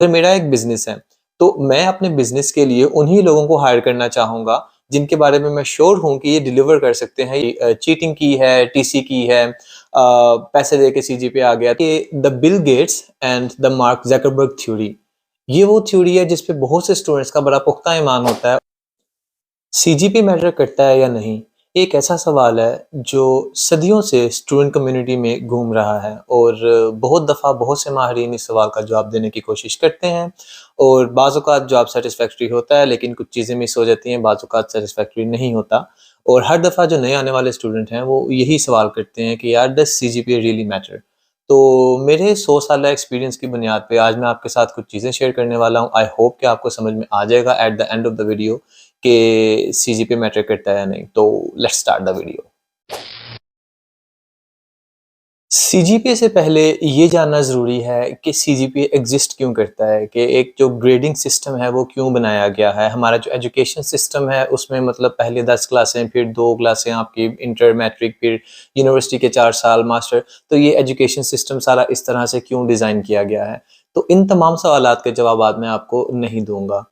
अगर मेरा एक बिज़नेस है, तो मैं अपने बिज़नेस के लिए उन्हीं लोगों को हायर करना चाहूँगा, जिनके बारे में मैं श्योर हूँ कि ये डिलीवर कर सकते हैं। ये चीटिंग की है, टीसी की है, पैसे दे के सीजीपीए आ गया। कि the Bill Gates and the Mark Zuckerberg theory, ये वो थ्योरी है जिस पे बहुत से स्टूडेंट्स का बड़ा पुख्ता ईमान होता है। सीजीपी मैटर करता है या नहीं? एक ऐसा सवाल है जो सदियों से स्टूडेंट कम्युनिटी में घूम रहा है और बहुत दफ़ा बहुत से माहिरीन इस सवाल का जवाब देने की कोशिश करते हैं और बाज़ औक़ात जवाब सैटिस्फैक्टरी होता है, लेकिन कुछ चीज़ें मिस हो जाती हैं, बाज़ औक़ात सैटिस्फैक्टरी नहीं होता। और हर दफ़ा जो नए आने वाले स्टूडेंट हैं वो यही सवाल करते हैं कि यार डज़ सीजीपीए रियली मैटर? तो मेरे 100 साल एक्सपीरियंस की बुनियाद पे आज मैं आपके साथ कुछ चीज़ें शेयर करने वाला हूँ। आई होप कि आपको समझ में आ जाएगा at the end of the video कि सीजीपीए मैटर करता है या नहीं। तो let's start the video. CGPA से पहले ये जानना ज़रूरी है कि सीजीपीए एग्ज़िस्ट क्यों करता है, कि एक जो ग्रेडिंग सिस्टम है वो क्यों बनाया गया है। हमारा जो एजुकेशन सिस्टम है उसमें मतलब पहले 10 क्लासें, फिर 2 क्लासें आपकी इंटर, मैट्रिक, फिर यूनिवर्सिटी के 4 साल मास्टर। तो ये एजुकेशन सिस्टम सारा इस तरह से क्यों डिज़ाइन किया गया है? तो इन तमाम सवालात के जवाबात मैं आपको नहीं दूँगा।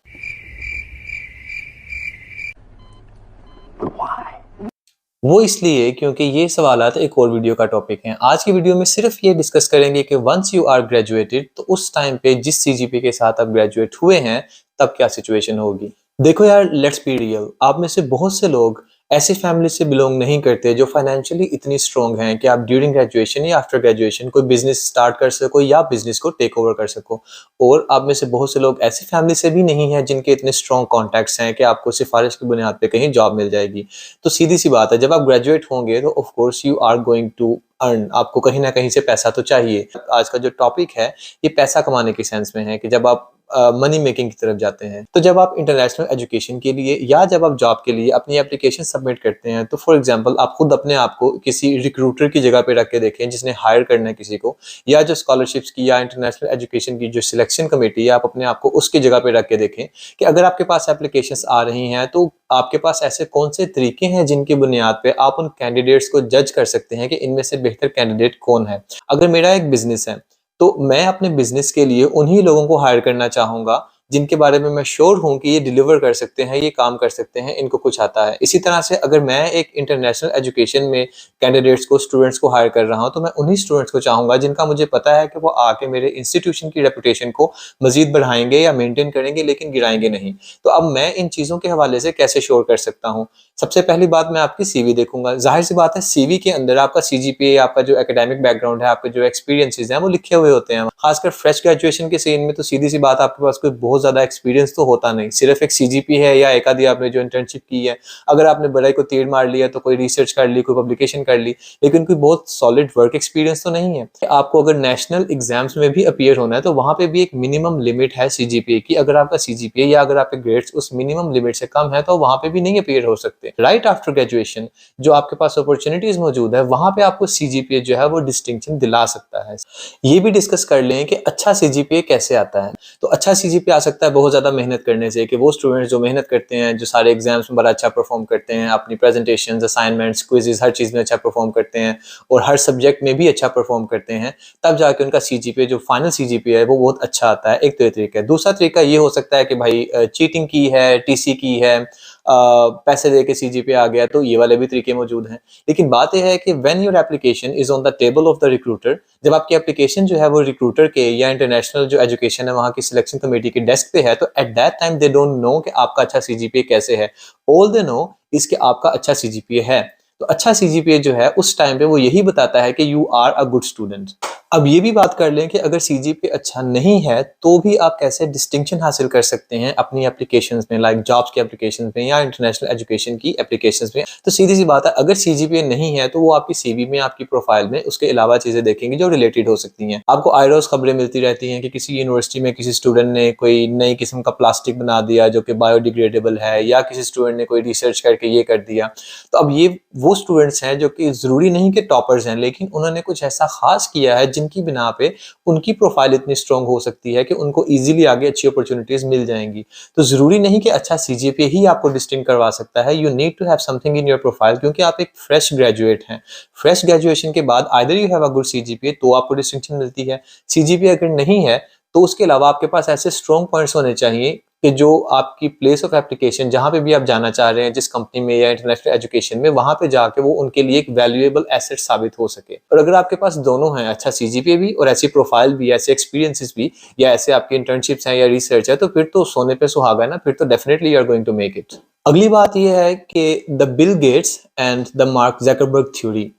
वो इसलिए क्योंकि ये सवालात एक और वीडियो का टॉपिक हैं। आज की वीडियो में सिर्फ ये डिस्कस करेंगे कि वंस यू आर ग्रेजुएटेड तो उस टाइम पे जिस सीजीपीए के साथ आप ग्रेजुएट हुए हैं तब क्या सिचुएशन होगी। देखो यार, लेट्स बी रियल, आप में से बहुत से लोग ऐसी फैमिली से बिलोंग नहीं करते जो फाइनेंशियली इतनी स्ट्रॉन्ग हैं कि आप ड्यूरिंग ग्रेजुएशन या आफ्टर ग्रेजुएशन कोई बिजनेस स्टार्ट कर सको या बिजनेस को टेक ओवर कर सको। और आप में से बहुत से लोग ऐसी फैमिली से भी नहीं हैं जिनके इतने स्ट्रॉन्ग कॉन्टैक्ट्स हैं कि आपको सिफारिश की बुनियाद पे कहीं जॉब मिल जाएगी। तो सीधी सी बात है, जब आप ग्रेजुएट होंगे तो of course you are going to earn, आपको कहीं ना कहीं से पैसा तो चाहिए। आज का जो टॉपिक है ये पैसा कमाने के सेंस में है कि जब आप मनी मेकिंग की तरफ जाते हैं। तो जब आप इंटरनेशनल एजुकेशन के लिए या जब आप जॉब के लिए अपनी एप्लीकेशन सबमिट करते हैं, तो फॉर एग्जांपल आप खुद अपने आप को किसी रिक्रूटर की जगह पे रख के देखें जिसने हायर करना है किसी को, या जो स्कॉलरशिप्स की या इंटरनेशनल एजुकेशन की जो सिलेक्शन कमेटी है, आप अपने आप को उसकी जगह पे रख के देखें कि अगर आपके पास एप्लीकेशंस आ रही हैं तो आपके पास ऐसे कौन से तरीके हैं जिनकी बुनियाद पे आप उन कैंडिडेट्स को जज कर सकते हैं कि इनमें से बेहतर कैंडिडेट कौन है। अगर मेरा एक बिजनेस है तो मैं अपने बिजनेस के लिए उन्हीं लोगों को हायर करना चाहूँगा जिनके बारे में मैं श्योर हूँ कि ये डिलीवर कर सकते हैं, ये काम कर सकते हैं, इनको कुछ आता है। इसी तरह से अगर मैं एक इंटरनेशनल एजुकेशन में कैंडिडेट्स को, स्टूडेंट्स को हायर कर रहा हूँ, तो मैं उन्हीं स्टूडेंट्स को चाहूँगा जिनका मुझे पता है कि वो आके मेरे इंस्टीट्यूशन की रेपुटेशन को मज़ीद बढ़ाएँगे या मेंटेन करेंगे, लेकिन गिराएँगे नहीं। तो अब मैं इन चीज़ों के हवाले से कैसे श्योर कर सकता हूँ? सबसे पहली बात, मैं आपकी सीवी देखूँगा। ज़ाहिर-सी बात है, सीवी के अंदर आपका सीजीपीए, आपका जो एकेडमिक बैकग्राउंड है, आपके जो एक्सपीरियंसेस हैं, वो लिखे हुए होते हैं। खासकर फ्रेश ग्रेजुएशन के सीन में तो सीधी-सी बात, आपके पास कोई बहुत ज़्यादा एक्सपीरियंस तो होता नहीं। सिर्फ एक सीजीपीए है या एक आधी आपने जो इंटर्नशिप की है। अगर आपने बड़ाई को तीर मार लिया तो कोई रिसर्च कर ली, कोई पब्लिकेशन कर ली, लेकिन कोई बहुत सॉलिड वर्क एक्सपीरियंस तो नहीं है। आपको अगर नेशनल एग्जाम्स में भी अपीयर होना है तो वहाँ पे भी एक मिनिमम लिमिट है सीजीपीए की। अगर आपका सीजीपीए या अगर आपके ग्रेड्स उस मिनिमम लिमिट से कम है तो वहाँ पे भी नहीं अपीयर हो सकते। राइट आफ्टर ग्रेजुएशन जो आपके पास अपॉर्चुनिटीज मौजूद है, वहाँ पे आपको सीजीपीए जो है वो डिस्टिंक्शन दिला सकता है। ये भी डिस्कस कर लें कि अच्छा सीजीपीए कैसे आता है। तो अच्छा सीजीपीए आ सकता है बहुत ज़्यादा मेहनत करने से, कि वो स्टूडेंट्स जो मेहनत करते हैं, जो सारे एग्जाम्स में बड़ा अच्छा परफॉर्म करते हैं, अपनी प्रेजेंटेशंस, असाइनमेंट्स, क्विज़ेस, हर चीज़ में अच्छा परफॉर्म करते हैं और हर सब्जेक्ट में भी अच्छा परफॉर्म करते हैं, तब जाके उनका सीजीपीए, जो फाइनल सीजीपीए है, वो बहुत अच्छा आता है। एक तो ये तरीका है। दूसरा तरीका ये हो सकता है कि भाई चीटिंग की है, टीसी की है, पैसे दे के सीजीपीए आ गया, तो ये वाले भी तरीके मौजूद हैं। लेकिन बात यह है कि when your application is on the table of the recruiter, जब आपकी एप्लीकेशन जो है वो रिक्रूटर के या इंटरनेशनल जो एजुकेशन है वहाँ की सिलेक्शन कमेटी के डेस्क पे है, तो at that time they don't know कि आपका अच्छा सीजीपीए कैसे है। ऑल दे नो इज कि आपका अच्छा सीजीपीए है। तो अच्छा सीजीपीए जो है उस टाइम पे वो यही बताता है कि you are a good student. अब ये भी बात कर लें कि अगर सीजीपीए अच्छा नहीं है तो भी आप कैसे डिस्टिंक्शन हासिल कर सकते हैं अपनी एप्लीकेशंस में, लाइक जॉब्स की एप्लीकेशंस में या इंटरनेशनल एजुकेशन की एप्लीकेशंस में। तो सीधी सी बात है, अगर सीजीपीए नहीं है तो वो आपकी सीवी में, आपकी प्रोफाइल में उसके अलावा चीजें देखेंगे जो रिलेटेड हो सकती हैं। आपको आए रोज खबरें मिलती रहती हैं कि किसी यूनिवर्सिटी में किसी स्टूडेंट ने कोई नई किस्म का प्लास्टिक बना दिया जो कि बायोडिग्रेडेबल है, या किसी स्टूडेंट ने कोई रिसर्च करके ये कर दिया। तो अब ये वो स्टूडेंट्स हैं जो कि जरूरी नहीं कि टॉपर्स हैं, लेकिन उन्होंने कुछ ऐसा खास किया है जिनकी बिना पे उनकी प्रोफाइल इतनी स्ट्रांग हो सकती है कि उनको इजीली आगे अच्छी अपॉर्चुनिटीज मिल जाएंगी। तो जरूरी नहीं कि अच्छा सीजीपीए ही आपको डिस्टिंक्ट करवा सकता है। You need to have something in your profile, क्योंकि आप एक फ्रेश ग्रेजुएट हैं। फ्रेश ग्रेजुएशन के बाद either you have a good CGPA तो आपको डिस्टिंक्शन मिलती है। सीजीपीए अगर नहीं है तो उसके अलावा आपके पास ऐसे स्ट्रॉन्ग पॉइंट्स होने चाहिए कि जो आपकी प्लेस ऑफ एप्लीकेशन जहाँ पे भी आप जाना चाह रहे हैं, जिस कंपनी में या इंटरनेशनल एजुकेशन में, वहाँ पे जाके वो उनके लिए एक वैल्यूएबल एसेट साबित हो सके। और अगर आपके पास दोनों हैं, अच्छा सीजीपीए भी और ऐसी प्रोफाइल भी, ऐसे एक्सपीरियंसेस भी, या ऐसे आपकी इंटर्नशिप्स हैं या रिसर्च है, तो फिर तो सोने पे सुहागा है ना, फिर तो definitely you are going to make it. अगली बात ये है कि the Bill Gates and the Mark Zuckerberg theory.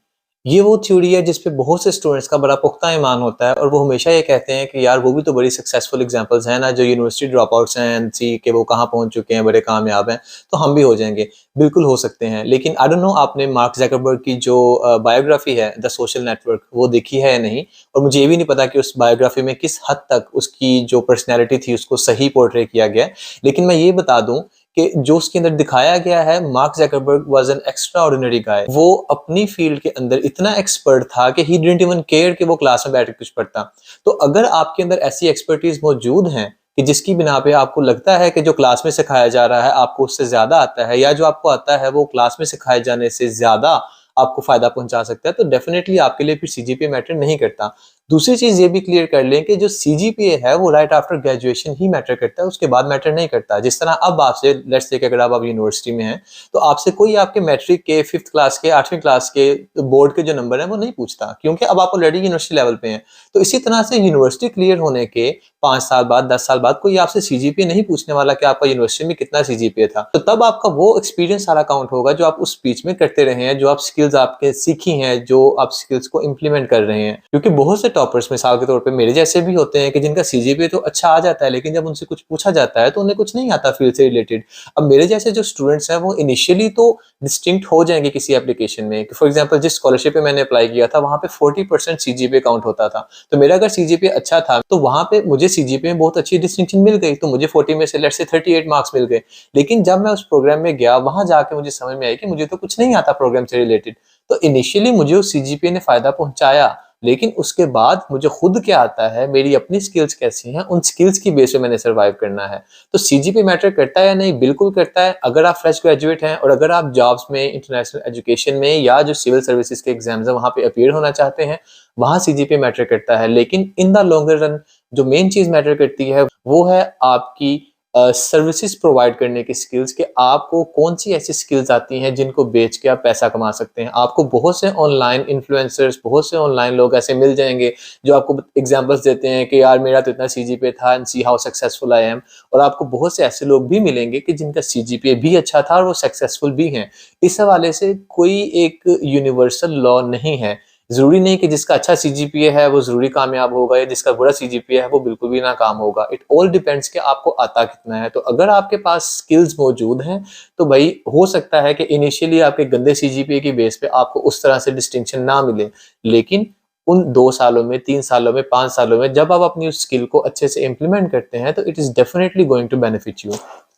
ये वो थ्योरी है जिस पे बहुत से स्टूडेंट्स का बड़ा पुख्ता ईमान होता है और वो हमेशा ये कहते हैं कि यार वो भी तो बड़ी सक्सेसफुल एग्जांपल्स हैं ना, जो यूनिवर्सिटी ड्रॉप आउट्स हैं एंड सी के वो कहाँ पहुंच चुके हैं, बड़े कामयाब हैं, तो हम भी हो जाएंगे। बिल्कुल हो सकते हैं, लेकिन आई डोंट नो आपने मार्क ज़करबर्ग की जो बायोग्राफी है द सोशल नेटवर्क वो देखी है या नहीं, और मुझे ये भी नहीं पता कि उस बायोग्राफी में किस हद तक उसकी जो पर्सनैलिटी थी उसको सही पोर्ट्रे किया गया है। लेकिन मैं ये बता दूं कि जो उसके अंदर दिखाया गया है, Mark Zuckerberg was an extraordinary guy. वो अपनी फील्ड के अंदर इतना एक्सपर्ट था कि ही डिडंट इवन केयर कि वो क्लास में बैठ के कुछ पढ़ता। तो अगर आपके अंदर ऐसी एक्सपर्टीज मौजूद हैं कि जिसकी बिना पे आपको लगता है कि जो क्लास में सिखाया जा रहा है आपको उससे ज्यादा आता है, या जो आपको आता है वो क्लास में सिखाए जाने से ज्यादा आपको फायदा पहुंचा सकता है, तो डेफिनेटली आपके लिए फिर सीजीपीए मैटर नहीं करता। दूसरी चीज ये भी क्लियर कर लें कि जो सीजीपीए है वो राइट आफ्टर ग्रेजुएशन ही मैटर करता है, उसके बाद मैटर नहीं करता। जिस तरह अब आपसे लेट्स से अगर आप यूनिवर्सिटी में हैं तो आपसे कोई आपके मैट्रिक के 5th क्लास के 8वीं क्लास के बोर्ड के जो नंबर है वो नहीं पूछता, क्योंकि अब आप ऑलरेडी यूनिवर्सिटी लेवल पे हैं। तो इसी तरह से यूनिवर्सिटी क्लियर होने के 5 साल बाद 10 साल बाद कोई आपसे सीजीपीए नहीं पूछने वाला कि आपका यूनिवर्सिटी में कितना सीजीपीए था। तो तब आपका वो एक्सपीरियंस सारा काउंट होगा जो आप उस स्पीच में करते रहे हैं, जो आप स्किल्स आपके सीखी हैं, जो आप स्किल्स को इंप्लीमेंट कर रहे हैं। क्योंकि बहुत से टॉपर्स मिसाल के तौर पे मेरे जैसे भी होते हैं कि जिनका सीजीपीए तो अच्छा आ जाता है, लेकिन जब उनसे कुछ पूछा जाता है तो उन्हें कुछ नहीं आता फील्ड से रिलेटेड। अब मेरे जैसे जो स्टूडेंट्स हैं वो इनिशियली तो डिस्टिंक्ट हो जाएंगे किसी एप्लीकेशन में। फॉर एग्जांपल जिस स्कॉलरशिप पे मैंने अप्लाई किया था वहां पे 40% सीजीपीए काउंट होता था, तो मेरा अगर सीजीपीए अच्छा था तो वहां पे मुझे सीजीपीए में बहुत अच्छी डिस्टिंक्शन मिल गई, तो मुझे 40 में से लेट्स से 38 मार्क्स मिल गए। लेकिन जब मैं उस प्रोग्राम में गया वहां जाके मुझे समझ में आई कि मुझे तो कुछ नहीं आता प्रोग्राम से रिलेटेड। तो इनिशियली मुझे उस सीजीपीए ने फायदा पहुंचाया, लेकिन उसके बाद मुझे खुद क्या आता है, मेरी अपनी स्किल्स कैसी हैं, उन स्किल्स की बेस पे मैंने सर्वाइव करना है। तो सीजीपीए मैटर करता है या नहीं? बिल्कुल करता है। अगर आप फ्रेश ग्रेजुएट हैं और अगर आप जॉब्स में, इंटरनेशनल एजुकेशन में या जो सिविल सर्विसेज के एग्जाम्स हैं वहां पे अपीयर होना चाहते हैं, वहां सीजीपीए मैटर करता है। लेकिन इन द लॉन्गर रन जो मेन चीज मैटर करती है वो है आपकी सर्विसेज प्रोवाइड करने की स्किल्स, कि आपको कौन सी ऐसी स्किल्स आती हैं जिनको बेच के आप पैसा कमा सकते हैं। आपको बहुत से ऑनलाइन इन्फ्लुएंसर्स, बहुत से ऑनलाइन लोग ऐसे मिल जाएंगे जो आपको एग्जांपल्स देते हैं कि यार मेरा तो इतना सीजीपीए था and see how successful I am. और आपको बहुत से ऐसे लोग भी मिलेंगे कि जिनका सीजीपीए भी अच्छा था और वो सक्सेसफुल भी हैं। इस हवाले से कोई एक यूनिवर्सल लॉ नहीं है। जरूरी नहीं कि जिसका अच्छा सीजीपीए है वो जरूरी कामयाब होगा, या जिसका बुरा सीजीपीए है वो बिल्कुल भी नाकाम होगा। इट ऑल डिपेंड्स कि आपको आता कितना है। तो अगर आपके पास स्किल्स मौजूद हैं तो भाई हो सकता है कि इनिशियली आपके गंदे सीजीपीए की बेस पे आपको उस तरह से डिस्टिंक्शन ना मिले, लेकिन उन 2 सालों में, 3 सालों में, 5 सालों में जब आप अपनी उस स्किल को अच्छे से इंप्लीमेंट करते हैं तो it is definitely going to benefit you.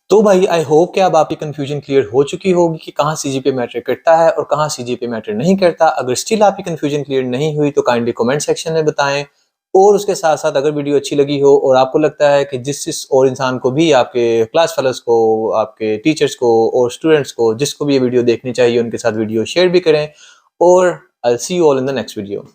तो भाई आई होप कि अब आपकी कंफ्यूजन क्लियर हो चुकी होगी कि कहाँ सीजीपीए मैटर करता है और कहाँ सीजीपीए मैटर नहीं करता। अगर स्टिल आपकी कंफ्यूजन क्लियर नहीं हुई तो काइंडली कमेंट सेक्शन में बताएं। और उसके साथ साथ अगर वीडियो अच्छी लगी हो और आपको लगता है कि जिस और इंसान को भी, आपके क्लास फेलोज को, आपके टीचर्स को और स्टूडेंट्स को, जिसको भी ये वीडियो देखनी चाहिए, उनके साथ वीडियो शेयर भी करें। और I will see you all in the next video.